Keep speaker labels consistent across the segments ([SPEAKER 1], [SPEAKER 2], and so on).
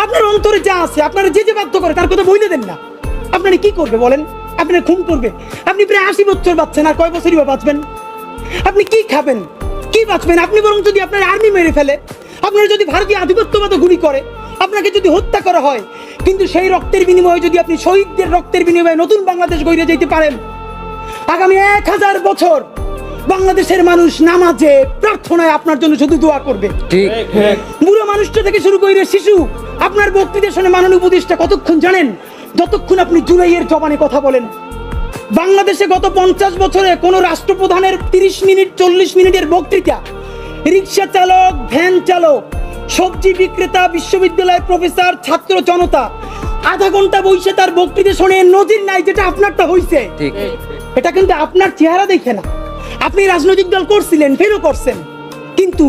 [SPEAKER 1] আপনার অন্তরে যা আছে, আপনারা যে বাধ্য করে তার কথা বইলে দেন না। আপনারা কি করবে বলেন? আপনারা খুন করবে? আপনি প্রায় 80 বছর বাঁচছেন, আর কয় বছরই বা বাঁচবেন? আপনি কি খাবেন, কি বাঁচবেন? আপনি বরং যদি আপনার আর্মি মেরে ফেলে, আপনারা যদি ভারতীয় আধিপত্যবাদ গুলি করে, আপনাকে যদি হত্যা করা হয়, কিন্তু সেই রক্তের বিনিময়ে যদি আপনি শহীদদের রক্তের বিনিময়ে নতুন বাংলাদেশ গড়ে যেতে পারেন, আগামী 1000 বছর বাংলাদেশের মানুষ নামাজে প্রার্থনায় আপনার জন্য শুধু দোয়া করবে।
[SPEAKER 2] ঠিক।
[SPEAKER 1] বুড়ো মানুষটা থেকে শুরু করে শিশু আপনার বক্তৃতা শুনে মাননীয় উপদেষ্টা কতক্ষণ জানেন? যতক্ষণ আপনি জুলাইয়ের জবানে কথা বলেন। বাংলাদেশে গত 50 বছরে কোন রাষ্ট্রপ্রধানের 30 মিনিট 40 মিনিটের বক্তৃতা, রিক্সা চালক, ভ্যান চালক, সবজি বিক্রেতা, বিশ্ববিদ্যালয়ের প্রফেসর, ছাত্র জনতা আধা ঘন্টা বসে তার বক্তৃতা শুনে নজির নাই, যেটা আপনারটা হইছে।
[SPEAKER 2] ঠিক।
[SPEAKER 1] এটা কিন্তু আপনার চেহারা দেখে না। আপনি রাজনৈতিক দল করছিলেন, ফেরও করছেন, কিন্তু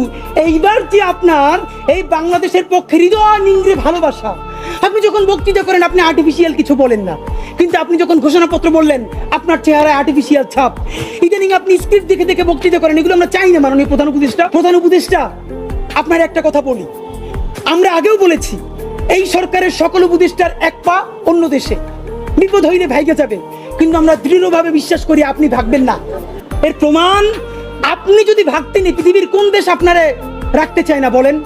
[SPEAKER 1] এইবার যে আপনার এই বাংলাদেশের পক্ষে হৃদয় নিংড়ে ভালোবাসা, আপনি যখন বক্তৃতা করেন আপনি আর্টিফিশিয়াল কিছু বলেন না, কিন্তু আপনি যখন ঘোষণাপত্র বললেন আপনার চেহারায় আর্টিফিশিয়াল ছাপ। ইদানিং আপনি স্ক্রিপ্ট দেখে দেখে বক্তৃতা করেন, এগুলো আমরা চাই না। মাননীয় প্রধান উপদেষ্টা, আপনার একটা কথা বলি, আমরা আগেও বলেছি এই সরকারের সকল উপদেষ্টার এক পা অন্য দেশে, বিপদ হইলে ভাইগে যাবে, কিন্তু আমরা দৃঢ়ভাবে বিশ্বাস করি আপনি ভাগবেন না। এর প্রমাণ, আপনি যদি ভাগতেন পৃথিবীর কোন দেশ আপনারে রাখতে চায় না বলেন?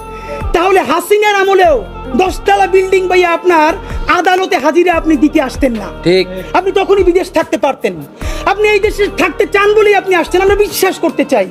[SPEAKER 1] তাহলে হাসিনার আমলেও 10 তলা বিল্ডিং বাইয়া আপনার আদালতে হাজিরা আপনি দিতে আসতেন না।
[SPEAKER 2] ঠিক।
[SPEAKER 1] আপনি তখনই বিদেশ থাকতে পারতেন। আপনি এই দেশে থাকতে চান বলেই আপনি আসছেন, আমরা বিশ্বাস করতে চাই।